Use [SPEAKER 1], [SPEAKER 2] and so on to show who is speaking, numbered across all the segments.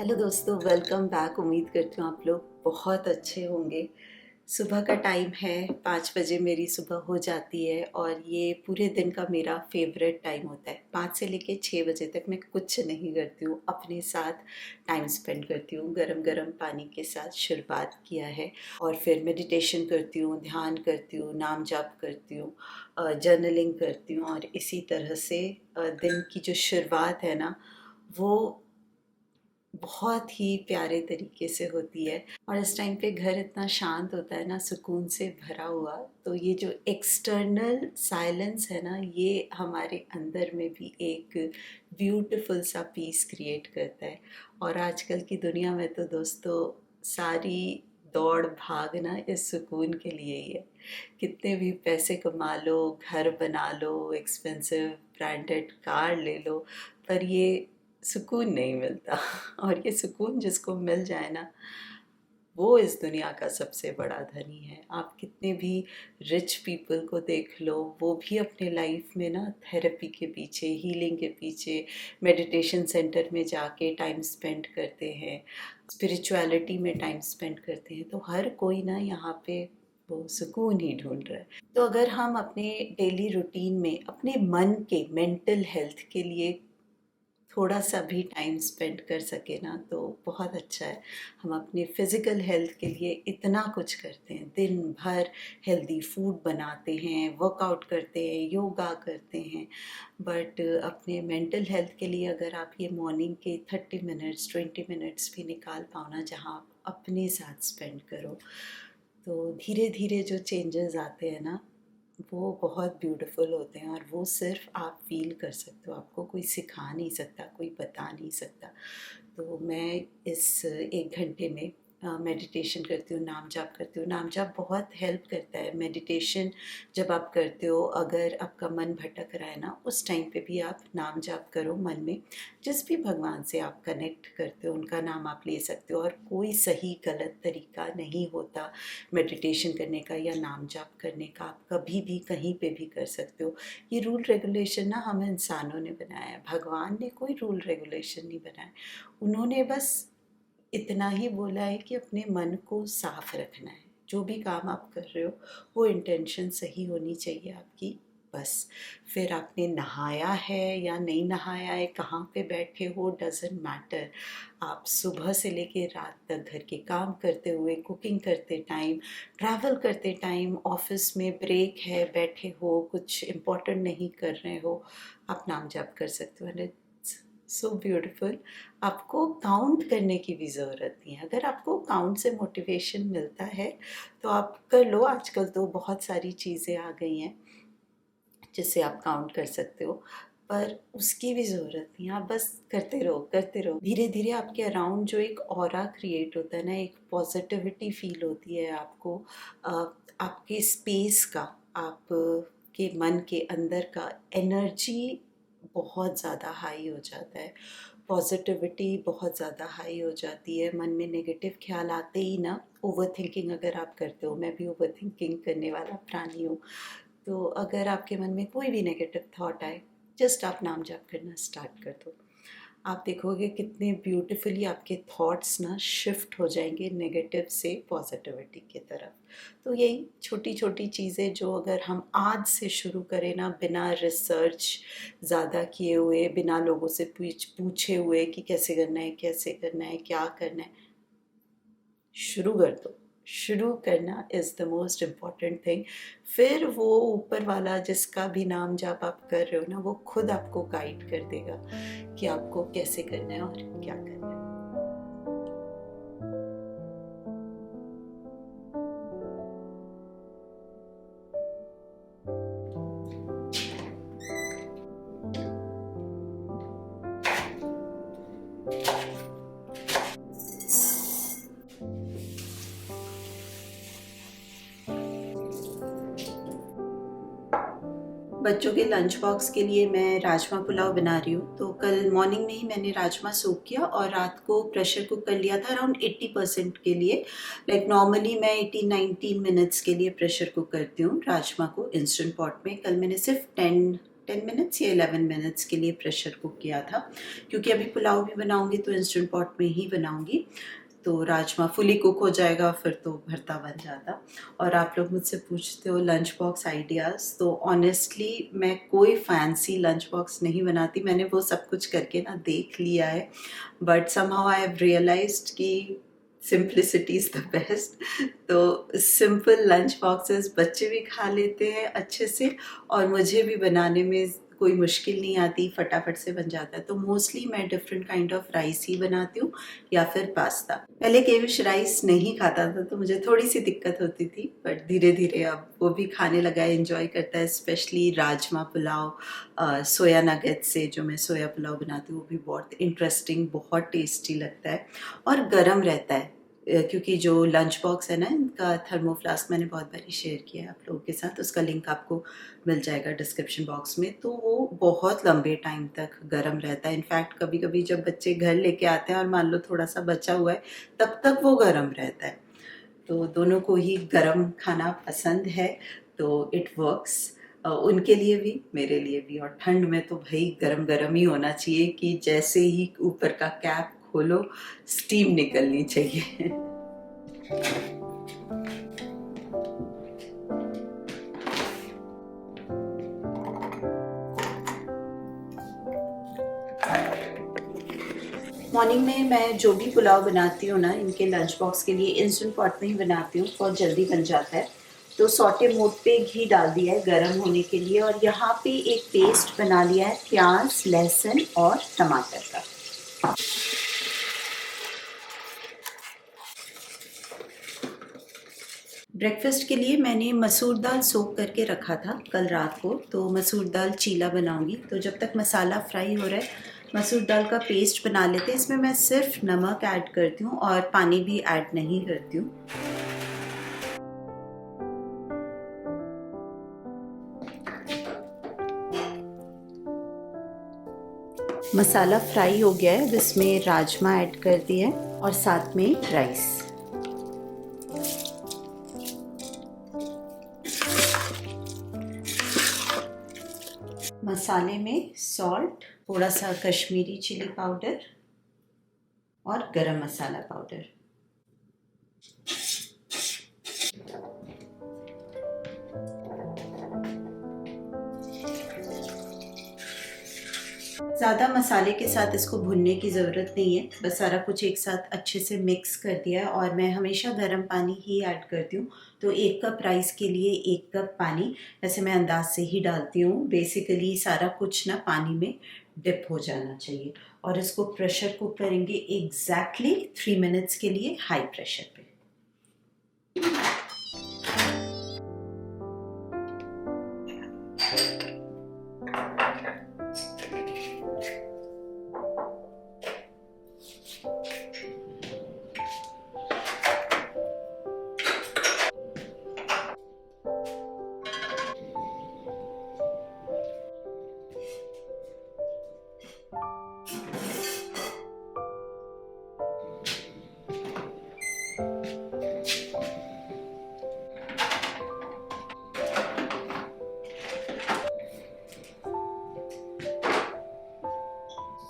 [SPEAKER 1] Hello दोस्तों, welcome back. उम्मीद करती हूँ आप लोग बहुत अच्छे होंगे। सुबह का टाइम है, 5 बजे मेरी सुबह हो जाती है और ये पूरे दिन का मेरा फेवरेट टाइम होता है। 5 से लेके 6 बजे तक मैं कुछ नहीं करती हूँ, अपने साथ टाइम स्पेंड करती हूँ। गरम गरम पानी के साथ शुरुआत किया है और फिर मेडिटेशन करती हूँ, ध्यान करती हूँ, नाम जाप करती हूँ, जर्नलिंग करती हूँ और इसी तरह से दिन की जो शुरुआत है ना, वो बहुत ही प्यारे तरीके से होती है। और इस टाइम पे घर इतना शांत होता है ना, सुकून से भरा हुआ। तो ये जो एक्सटर्नल साइलेंस है ना, ये हमारे अंदर में भी एक ब्यूटीफुल सा पीस क्रिएट करता है। और आजकल की दुनिया में तो दोस्तों सारी दौड़ भाग ना इस सुकून के लिए ही है। कितने भी पैसे कमा लो, घर बना लो, एक्सपेंसिव ब्रांडेड कार ले लो, पर ये सुकून नहीं मिलता। और ये सुकून जिसको मिल जाए ना, वो इस दुनिया का सबसे बड़ा धनी है। आप कितने भी रिच पीपल को देख लो, वो भी अपने लाइफ में ना थेरेपी के पीछे, हीलिंग के पीछे, मेडिटेशन सेंटर में जाके टाइम स्पेंड करते हैं, स्पिरिचुअलिटी में टाइम स्पेंड करते हैं। तो हर कोई ना यहाँ पे वो सुकून ही ढूंढ रहा है। तो अगर हम अपने डेली रूटीन में अपने मन के मेंटल हेल्थ के लिए थोड़ा सा भी टाइम स्पेंड कर सके ना, तो बहुत अच्छा है। हम अपने फिज़िकल हेल्थ के लिए इतना कुछ करते हैं, दिन भर हेल्दी फूड बनाते हैं, वर्कआउट करते हैं, योगा करते हैं, बट अपने मेंटल हेल्थ के लिए अगर आप ये मॉर्निंग के 30 मिनट्स 20 मिनट्स भी निकाल पाओ ना, जहाँ आप अपने साथ स्पेंड करो, तो धीरे धीरे जो चेंजेस आते हैं ना, वो बहुत ब्यूटीफुल होते हैं। और वो सिर्फ आप फील कर सकते हो, आपको कोई सिखा नहीं सकता, कोई बता नहीं सकता। तो मैं इस 1 घंटे में मेडिटेशन करती हूँ, नाम जाप करती हूँ। नाम जाप बहुत हेल्प करता है। मेडिटेशन जब आप करते हो, अगर आपका मन भटक रहा है ना, उस टाइम पे भी आप नाम जाप करो। मन में जिस भी भगवान से आप कनेक्ट करते हो उनका नाम आप ले सकते हो। और कोई सही गलत तरीका नहीं होता मेडिटेशन करने का या नाम जाप करने का। आप कभी भी कहीं पे भी कर सकते हो। ये रूल रेगुलेशन ना हम इंसानों ने बनाया है, भगवान ने कोई रूल रेगुलेशन नहीं बनाया। उन्होंने बस इतना ही बोला है कि अपने मन को साफ रखना है। जो भी काम आप कर रहे हो, वो इंटेंशन सही होनी चाहिए आपकी, बस। फिर आपने नहाया है या नहीं नहाया है, कहाँ पे बैठे हो, डजेंट मैटर। आप सुबह से लेके रात तक घर के काम करते हुए, कुकिंग करते टाइम, ट्रैवल करते टाइम, ऑफिस में ब्रेक है, बैठे हो, कुछ इम्पोर्टेंट नहीं कर रहे हो, आप नाम जाप कर सकते हो। So beautiful. आपको काउंट करने की भी ज़रूरत नहीं है। अगर आपको काउंट से मोटिवेशन मिलता है तो आप कर लो। आजकल तो बहुत सारी चीज़ें आ गई हैं जिससे आप काउंट कर सकते हो, पर उसकी भी ज़रूरत नहीं है। आप बस करते रहो, करते रहो। धीरे धीरे आपके अराउंड जो एक ऑरा क्रिएट होता है ना, एक पॉजिटिविटी फील होती है आपको। आपके स्पेस का, आप के मन के अंदर का एनर्जी बहुत ज़्यादा हाई हो जाता है। पॉजिटिविटी बहुत ज़्यादा हाई हो जाती है। मन में नेगेटिव ख्याल आते ही ना, ओवर थिंकिंग अगर आप करते हो, मैं भी ओवर थिंकिंग करने वाला प्राणी हूँ, तो अगर आपके मन में कोई भी नेगेटिव थॉट आए, जस्ट आप नाम जाप करना स्टार्ट कर दो। आप देखोगे कितने ब्यूटीफुली आपके थॉट्स ना शिफ्ट हो जाएंगे नेगेटिव से पॉजिटिविटी की तरफ। तो यही छोटी छोटी चीज़ें जो अगर हम आज से शुरू करें ना, बिना रिसर्च ज़्यादा किए हुए, बिना लोगों से पूछे हुए कि कैसे करना है, कैसे करना है, क्या करना है, शुरू कर दो। शुरू करना is the most important thing. फिर वो ऊपर वाला जिसका भी नाम जाप आप कर रहे हो ना, वो खुद आपको गाइड कर देगा कि आपको कैसे करना है और क्या करना है। बच्चों के लंच बॉक्स के लिए मैं राजमा पुलाव बना रही हूँ। तो कल मॉर्निंग में ही मैंने राजमा सोक किया और रात को प्रेशर कुक कर लिया था अराउंड 80% के लिए। लाइक नॉर्मली मैं 18-19 मिनट्स के लिए प्रेशर कुक करती हूँ राजमा को इंस्टेंट पॉट में। कल मैंने सिर्फ 10 10 मिनट्स या 11 मिनट्स के लिए प्रेशर कुक किया था, क्योंकि अभी पुलाव भी बनाऊंगी तो इंस्टेंट पॉट में ही बनाऊंगी, तो राजमा फुली कुक हो जाएगा, फिर तो भरता बन जाता। और आप लोग मुझसे पूछते हो लंच बॉक्स आइडियाज़, तो ऑनेस्टली मैं कोई फैंसी लंच बॉक्स नहीं बनाती, मैंने वो सब कुछ करके ना देख लिया है, but somehow I have realised कि सिंप्लिसिटी इज़ द बेस्ट। तो सिंपल लंच बॉक्सेस बच्चे भी खा लेते हैं अच्छे से, और मुझे भी बनाने में कोई मुश्किल नहीं आती, फटाफट से बन जाता है। तो मोस्टली मैं डिफरेंट काइंड ऑफ राइस ही बनाती हूँ या फिर पास्ता। पहले केविश राइस नहीं खाता था तो मुझे थोड़ी सी दिक्कत होती थी, बट धीरे धीरे अब वो भी खाने लगा है, एंजॉय करता है। स्पेशली राजमा पुलाव सोया नगेट से जो मैं सोया पुलाव बनाती हूँ वो भी बहुत इंटरेस्टिंग, बहुत टेस्टी लगता है और गर्म रहता है, क्योंकि जो लंच बॉक्स है ना इनका थर्मो फ्लास्क मैंने बहुत बारी शेयर किया है आप लोगों के साथ, उसका लिंक आपको मिल जाएगा डिस्क्रिप्शन बॉक्स में। तो वो बहुत लंबे टाइम तक गर्म रहता है। इनफैक्ट कभी कभी जब बच्चे घर लेके आते हैं और मान लो थोड़ा सा बचा हुआ है, तब तक वो गर्म रहता है। तो दोनों को ही गर्म खाना पसंद है, तो इट वर्क्स उनके लिए भी मेरे लिए भी। और ठंड में तो भाई गरम गरम ही होना चाहिए कि जैसे ही ऊपर का कैप खोलो स्टीम निकलनी चाहिए। मॉर्निंग में मैं जो भी पुलाव बनाती हूँ ना इनके लंच बॉक्स के लिए इंस्टेंट पॉट में ही बनाती हूँ, बहुत जल्दी बन जाता है। तो सौटे मोड पे घी डाल दिया है गरम होने के लिए, और यहाँ पे एक पेस्ट बना लिया है प्याज, लहसुन और टमाटर का। ब्रेकफास्ट के लिए मैंने मसूर दाल सोक करके रखा था कल रात को, तो मसूर दाल चीला बनाऊंगी। तो जब तक मसाला फ्राई हो रहा है मसूर दाल का पेस्ट बना लेते हैं। इसमें मैं सिर्फ नमक ऐड करती हूँ और पानी भी ऐड नहीं करती हूँ। मसाला फ्राई हो गया है, इसमें राजमा ऐड कर दिया है और साथ में राइस। मसाले में सॉल्ट, थोड़ा सा कश्मीरी चिली पाउडर और गरम मसाला पाउडर। ज़्यादा मसाले के साथ इसको भुनने की ज़रूरत नहीं है, बस सारा कुछ एक साथ अच्छे से मिक्स कर दिया है। और मैं हमेशा गर्म पानी ही ऐड करती हूँ, तो 1 कप राइस के लिए 1 कप पानी, वैसे मैं अंदाज से ही डालती हूँ। बेसिकली सारा कुछ ना पानी में डिप हो जाना चाहिए। और इसको प्रेशर कुक करेंगे एग्जैक्टली 3 मिनट्स के लिए हाई प्रेशर पे।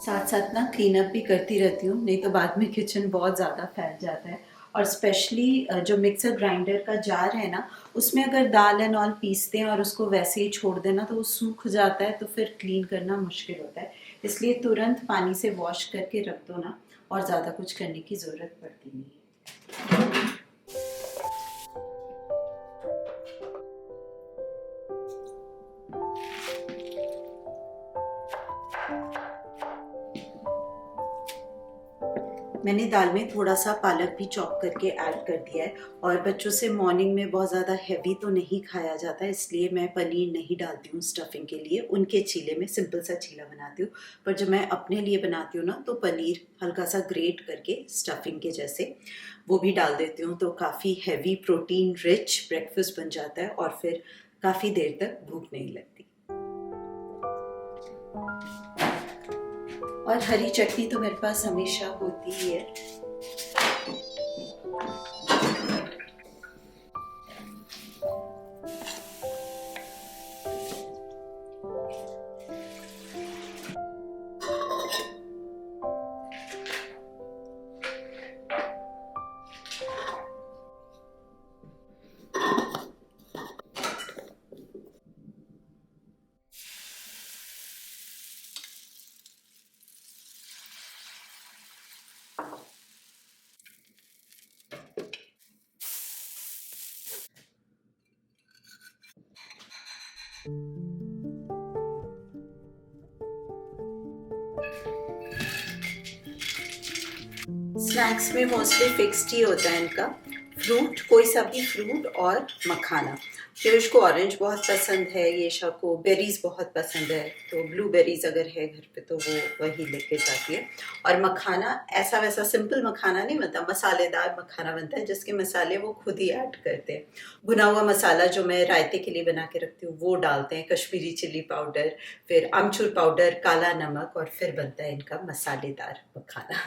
[SPEAKER 1] साथ साथ ना क्लीन अप भी करती रहती हूँ, नहीं तो बाद में किचन बहुत ज़्यादा फैल जाता है। और स्पेशली जो मिक्सर ग्राइंडर का जार है ना, उसमें अगर दाल एंड ऑल पीसते हैं और उसको वैसे ही छोड़ देना तो वो सूख जाता है, तो फिर क्लीन करना मुश्किल होता है। इसलिए तुरंत पानी से वॉश करके रख दो ना, और ज़्यादा कुछ करने की ज़रूरत पड़ती नहीं है। मैंने दाल में थोड़ा सा पालक भी चॉप करके ऐड कर दिया है। और बच्चों से मॉर्निंग में बहुत ज़्यादा हैवी तो नहीं खाया जाता, इसलिए मैं पनीर नहीं डालती हूँ स्टफिंग के लिए। उनके चीले में सिंपल सा चीला बनाती हूँ, पर जब मैं अपने लिए बनाती हूँ ना तो पनीर हल्का सा ग्रेट करके स्टफिंग के जैसे वो भी डाल देती हूँ। तो काफ़ी हैवी प्रोटीन रिच ब्रेकफास्ट बन जाता है और फिर काफ़ी देर तक भूख नहीं लगती। और हरी चटनी तो मेरे पास हमेशा होती ही है। स्नैक्स में मोस्टली फिक्स्ड ही होता है इनका, फ्रूट, कोई सा भी फ्रूट और मखाना। पीयूष को ऑरेंज बहुत पसंद है, येशा को बेरीज बहुत पसंद है, तो ब्लूबेरीज अगर है घर पे तो वो वही लेके जाती है। और मखाना ऐसा वैसा सिंपल मखाना नहीं बनता, मसालेदार मखाना बनता है जिसके मसाले वो खुद ही ऐड करते हैं। भुना हुआ मसाला जो मैं रायते के लिए बना के रखती हूँ वो डालते हैं, कश्मीरी चिल्ली पाउडर, फिर आमचूर पाउडर, काला नमक, और फिर बनता है इनका मसालेदार मखाना।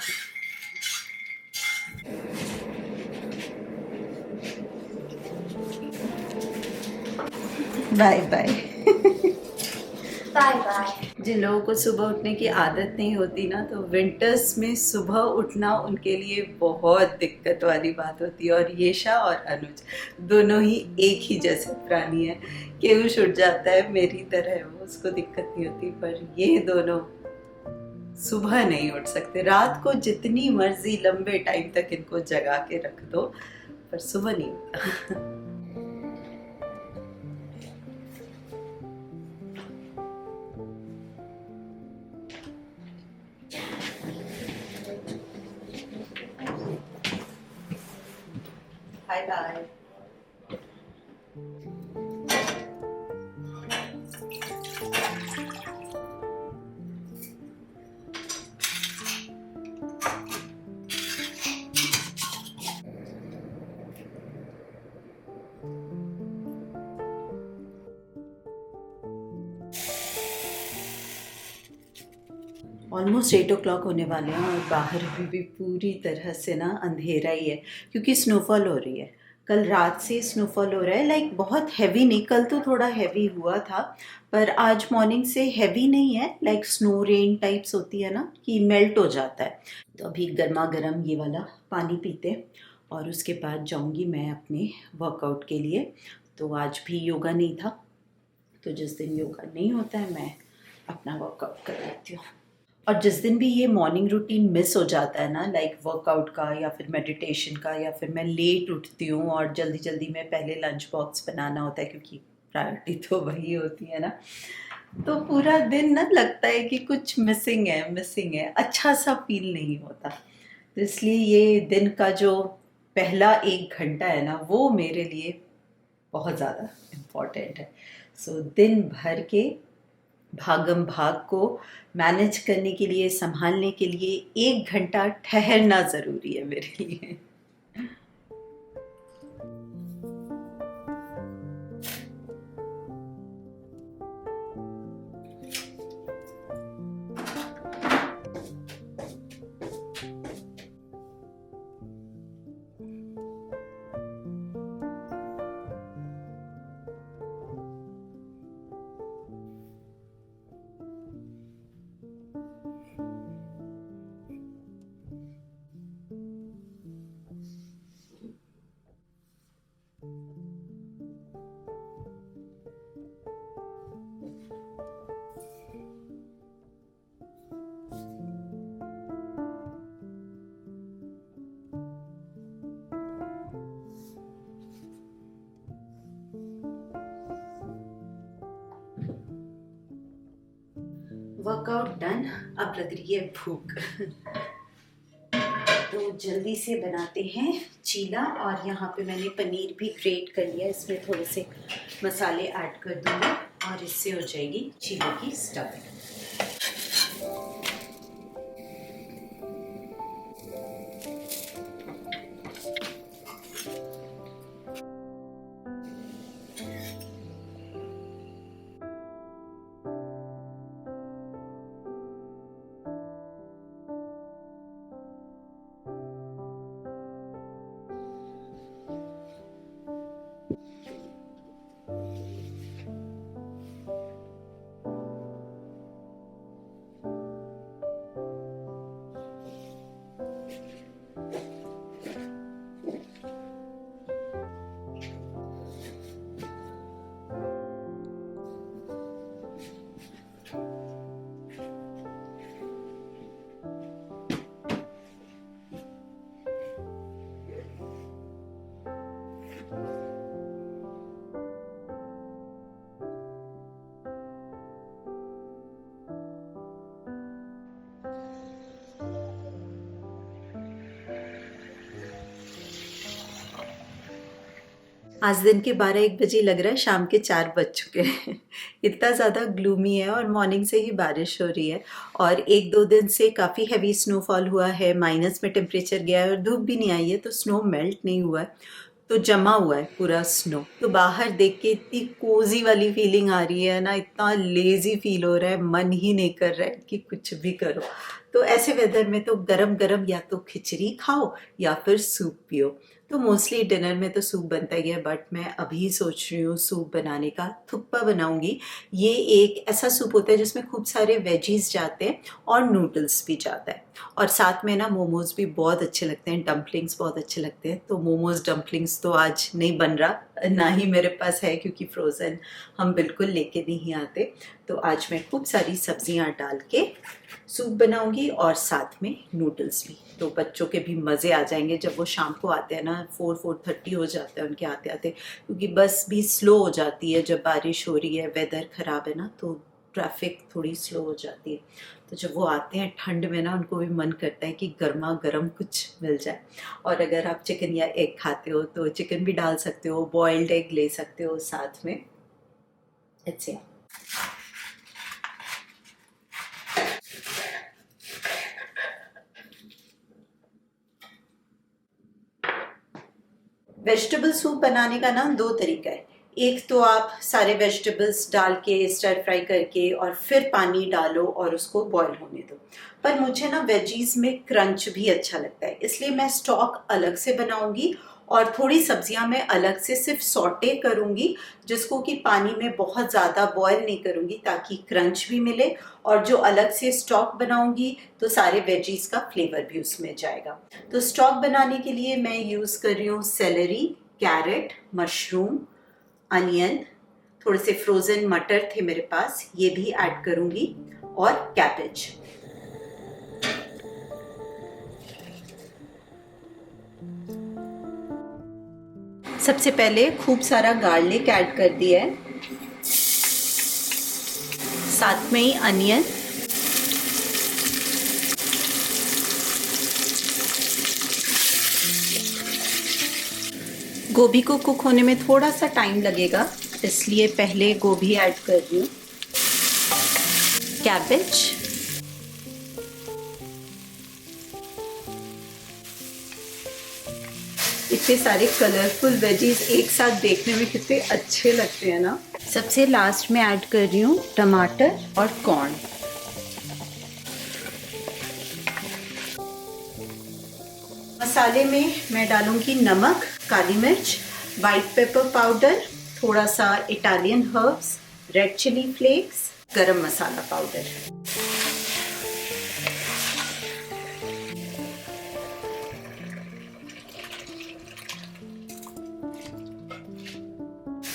[SPEAKER 1] Bye bye.
[SPEAKER 2] Bye bye.
[SPEAKER 1] जिन लोगों को सुबह उठने की आदत नहीं होती ना, तो विंटर्स में सुबह उठना उनके लिए बहुत दिक्कत वाली बात होती है। और येशा और अनुज दोनों ही एक ही जैसे प्राणी है। केयूष उठ जाता है मेरी तरह, वो उसको दिक्कत नहीं होती, पर ये दोनों सुबह नहीं उठ सकते। रात को जितनी मर्जी लंबे टाइम तक इनको जगा के रख दो, पर सुबह नहीं उठता। Bye bye. ऑलमोस्ट 8 o'clock होने वाले हैं और बाहर अभी भी पूरी तरह से ना अंधेरा ही है, क्योंकि स्नोफॉल हो रही है। कल रात से स्नोफॉल हो रहा है, लाइक बहुत हैवी नहीं, कल तो थोड़ा हैवी हुआ था, पर आज मॉर्निंग से हैवी नहीं है, लाइक स्नो रेन टाइप्स होती है ना, कि मेल्ट हो जाता है। तो अभी गर्मा गर्म ये वाला पानी पीते और उसके बाद जाऊंगी मैं अपने वर्कआउट के लिए। तो आज भी योगा नहीं था, तो जिस दिन योगा नहीं होता है मैं अपना वर्कआउट कर लेती हूँ। और जिस दिन भी ये मॉर्निंग रूटीन मिस हो जाता है ना, लाइक वर्कआउट का या फिर मेडिटेशन का, या फिर मैं लेट उठती हूँ और जल्दी जल्दी में पहले लंच बॉक्स बनाना होता है, क्योंकि प्रायोरिटी तो वही होती है ना, तो पूरा दिन ना लगता है कि कुछ मिसिंग है, अच्छा सा फील नहीं होता। तो इसलिए ये दिन का जो पहला 1 घंटा है ना, वो मेरे लिए बहुत ज़्यादा इम्पॉर्टेंट है। सो दिन भर के भागम भाग को मैनेज करने के लिए, संभालने के लिए 1 घंटा ठहरना ज़रूरी है मेरे लिए। वर्कआउट डन, अब लग रही है भूख। तो जल्दी से बनाते हैं चीला। और यहाँ पे मैंने पनीर भी ग्रेट कर लिया, इसमें थोड़े से मसाले ऐड कर दूँगी और इससे हो जाएगी चीले की स्टफिंग। आज दिन के 12-1 बजे लग रहा है शाम के 4 बज चुके हैं। इतना ज़्यादा ग्लूमी है और मॉर्निंग से ही बारिश हो रही है और 1-2 दिन से काफ़ी हैवी स्नोफॉल हुआ है, माइनस में टेम्परेचर गया है और धूप भी नहीं आई है, तो स्नो मेल्ट नहीं हुआ है, तो जमा हुआ है पूरा स्नो। तो बाहर देख के इतनी कोज़ी वाली फीलिंग आ रही है ना, इतना लेज़ी फील हो रहा है, मन ही नहीं कर रहा है कि कुछ भी करो। तो ऐसे वेदर में तो गरम-गरम या तो खिचड़ी खाओ या फिर सूप पियो। तो मोस्टली डिनर में तो सूप बनता ही है, बट मैं अभी सोच रही हूँ सूप बनाने का, थुक्पा बनाऊंगी। ये एक ऐसा सूप होता है जिसमें खूब सारे वेजीज जाते हैं और नूडल्स भी जाता है, और साथ में ना मोमोज भी बहुत अच्छे लगते हैं, डम्पलिंग्स बहुत अच्छे लगते हैं। तो मोमोज डम्पलिंग्स तो आज नहीं बन रहा, ना ही मेरे पास है, क्योंकि फ्रोज़न हम बिल्कुल लेके नहीं आते। तो आज मैं खूब सारी सब्जियां डाल के सूप बनाऊंगी और साथ में नूडल्स भी। तो बच्चों के भी मज़े आ जाएंगे जब वो शाम को आते हैं ना, 4-4:30 हो जाता है उनके आते आते, क्योंकि बस भी स्लो हो जाती है जब बारिश हो रही है, वेदर ख़राब है ना, तो ट्रैफिक थोड़ी स्लो हो जाती है। तो जब वो आते हैं ठंड में ना, उनको भी मन करता है कि गर्मा गर्म कुछ मिल जाए। और अगर आप चिकन या एग खाते हो तो चिकन भी डाल सकते हो, बॉइल्ड एग ले सकते हो साथ में। अच्छा, वेजिटेबल सूप बनाने का ना दो तरीका है। एक तो आप सारे वेजिटेबल्स डाल के स्टर फ्राई करके और फिर पानी डालो और उसको बॉईल होने दो। पर मुझे ना वेजीज में क्रंच भी अच्छा लगता है, इसलिए मैं स्टॉक अलग से बनाऊंगी और थोड़ी सब्जियां मैं अलग से सिर्फ सॉटे करूंगी, जिसको कि पानी में बहुत ज़्यादा बॉईल नहीं करूंगी, ताकि क्रंच भी मिले। और जो अलग से स्टॉक बनाऊंगी तो सारे वेजीज का फ्लेवर भी उसमें जाएगा। तो स्टॉक बनाने के लिए मैं यूज़ कर रही हूँ सेलेरी, कैरेट, मशरूम, अनियन, थोड़े से फ्रोज़न मटर थे मेरे पास, ये भी ऐड करूँगी, और कैबेज। सबसे पहले खूब सारा गार्लिक ऐड कर दिया है, साथ में ही अनियन, गोभी को कुक होने में थोड़ा सा टाइम लगेगा, इसलिए पहले गोभी ऐड कर रही हूँ, कैबेज, इतने सारे कलरफुल वेजीज एक साथ देखने में कितने अच्छे लगते हैं ना। सबसे लास्ट में ऐड कर रही हूँ टमाटर और कॉर्न। मसाले में मैं डालूंगी नमक, काली मिर्च, वाइट पेपर पाउडर, थोड़ा सा Italian herbs, red chilli flakes, garam masala powder.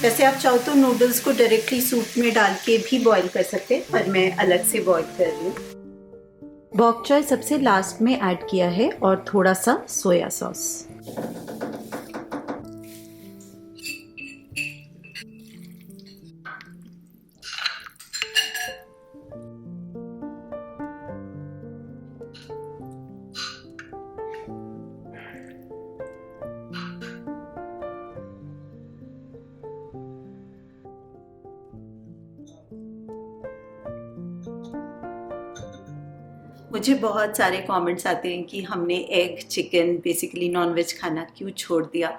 [SPEAKER 1] वैसे आप चाहो तो नूडल्स को डायरेक्टली सूप में डाल के भी बॉईल कर सकते हैं, पर मैं अलग से बॉईल कर रही हूँ। बॉक चॉय सबसे लास्ट में ऐड किया है और थोड़ा सा सोया सॉस। मुझे बहुत सारे कमेंट्स आते हैं कि हमने एग, चिकन, बेसिकली नॉनवेज खाना क्यों छोड़ दिया।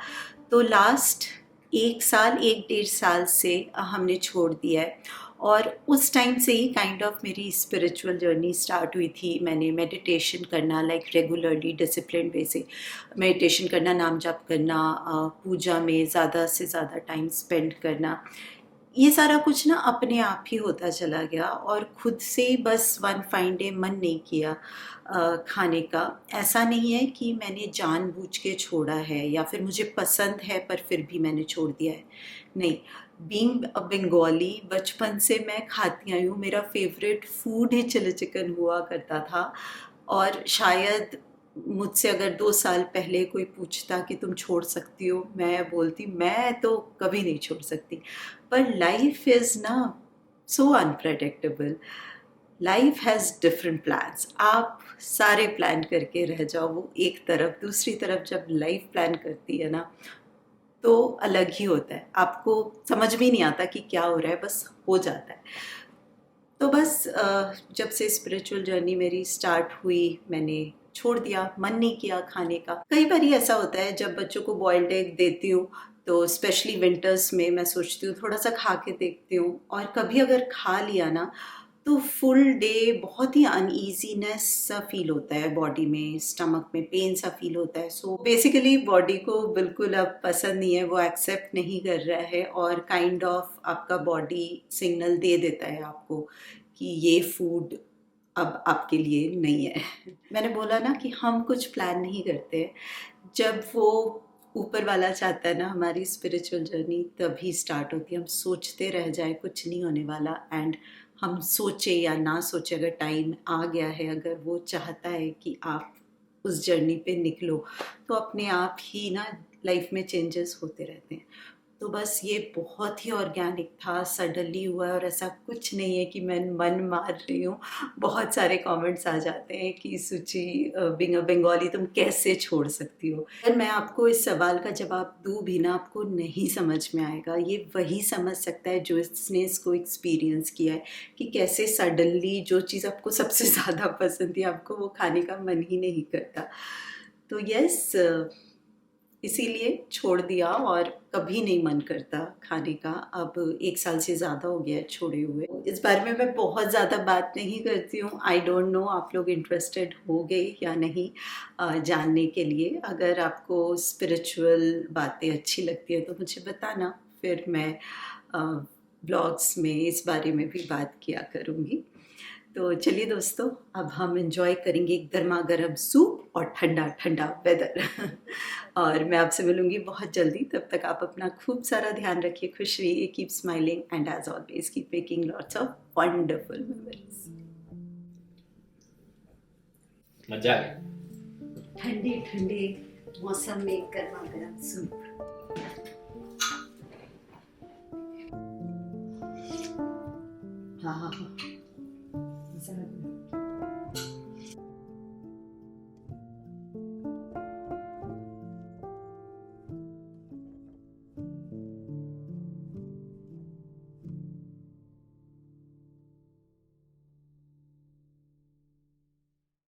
[SPEAKER 1] तो लास्ट 1 साल, 1-1.5 साल से हमने छोड़ दिया है, और उस टाइम से ही काइंड ऑफ मेरी स्पिरिचुअल जर्नी स्टार्ट हुई थी। मैंने मेडिटेशन करना, लाइक रेगुलरली डिसिप्लिन वे से मेडिटेशन करना, नाम जाप करना, पूजा में ज़्यादा से ज़्यादा टाइम स्पेंड करना, ये सारा कुछ ना अपने आप ही होता चला गया, और खुद से बस वन फाइन डे मन नहीं किया खाने का। ऐसा नहीं है कि मैंने जानबूझ के छोड़ा है या फिर मुझे पसंद है पर फिर भी मैंने छोड़ दिया है, नहीं। बीइंग अ बंगाली, बचपन से मैं खाती आई हूँ, मेरा फेवरेट फूड ही चिली चिकन हुआ करता था। और शायद मुझसे अगर 2 साल पहले कोई पूछता कि तुम छोड़ सकती हो, मैं बोलती मैं तो कभी नहीं छोड़ सकती। पर लाइफ इज़ ना so unpredictable, life has different plans. आप सारे प्लान करके रह जाओ, वो एक तरफ, दूसरी तरफ जब लाइफ प्लान करती है ना, तो अलग ही होता है, आपको समझ में नहीं आता कि क्या हो रहा है, बस हो जाता है। तो बस जब से स्पिरिचुअल जर्नी मेरी स्टार्ट हुई, मैंने छोड़ दिया, मन नहीं किया खाने का। कई बार ऐसा होता है जब बच्चों को बॉइल्ड एग देती हूँ तो स्पेशली विंटर्स में मैं सोचती हूँ थोड़ा सा खा के देखती हूँ, और कभी अगर खा लिया ना तो फुल डे बहुत ही अनईजीनेस सा फील होता है बॉडी में, स्टमक में पेन सा फील होता है। सो बेसिकली बॉडी को बिल्कुल अब पसंद नहीं है, वो एक्सेप्ट नहीं कर रहा है, और काइंड ऑफ आपका बॉडी सिग्नल दे देता है आपको कि ये फूड अब आपके लिए नहीं है। मैंने बोला ना कि हम कुछ प्लान नहीं करते, जब वो ऊपर वाला चाहता है ना हमारी स्पिरिचुअल जर्नी तभी स्टार्ट होती है। हम सोचते रह जाए कुछ नहीं होने वाला, एंड हम सोचे या ना सोचे, अगर टाइम आ गया है, अगर वो चाहता है कि आप उस जर्नी पे निकलो, तो अपने आप ही ना लाइफ में चेंजेस होते रहते हैं। तो बस ये बहुत ही ऑर्गेनिक था, सडनली हुआ है, और ऐसा कुछ नहीं है कि मैं मन मार रही हूँ। बहुत सारे कमेंट्स आ जाते हैं कि सुचि बिंग अ बंगाली तुम कैसे छोड़ सकती हो। अगर मैं आपको इस सवाल का जवाब दूँ भी ना, आपको नहीं समझ में आएगा। ये वही समझ सकता है जो इसने इसको एक्सपीरियंस किया है कि कैसे सडनली जो चीज़ आपको सबसे ज़्यादा पसंद थी, आपको वो खाने का मन ही नहीं करता। तो यस, इसीलिए छोड़ दिया, और कभी नहीं मन करता खाने का। अब 1 साल से ज़्यादा हो गया है छोड़े हुए। इस बारे में मैं बहुत ज़्यादा बात नहीं करती हूँ। आई डोंट नो आप लोग इंटरेस्टेड हो गए या नहीं जानने के लिए। अगर आपको स्पिरिचुअल बातें अच्छी लगती है तो मुझे बताना, फिर मैं ब्लॉग्स में इस बारे में भी बात किया करूँगी। तो चलिए दोस्तों, अब हम एंजॉय करेंगे गर्मा गर्म सूप और ठंडा ठंडा वेदर। और मैं आपसे मिलूंगी बहुत जल्दी। तब तक आप अपना खूब सारा ध्यान रखिए, खुश रहिए, keep smiling, and as always keep making lots of wonderful memories.
[SPEAKER 2] मजा आ गया।
[SPEAKER 1] ठंडे ठंडे मौसम में गर्मा गर्म सूप। हाँ हाँ हाँ।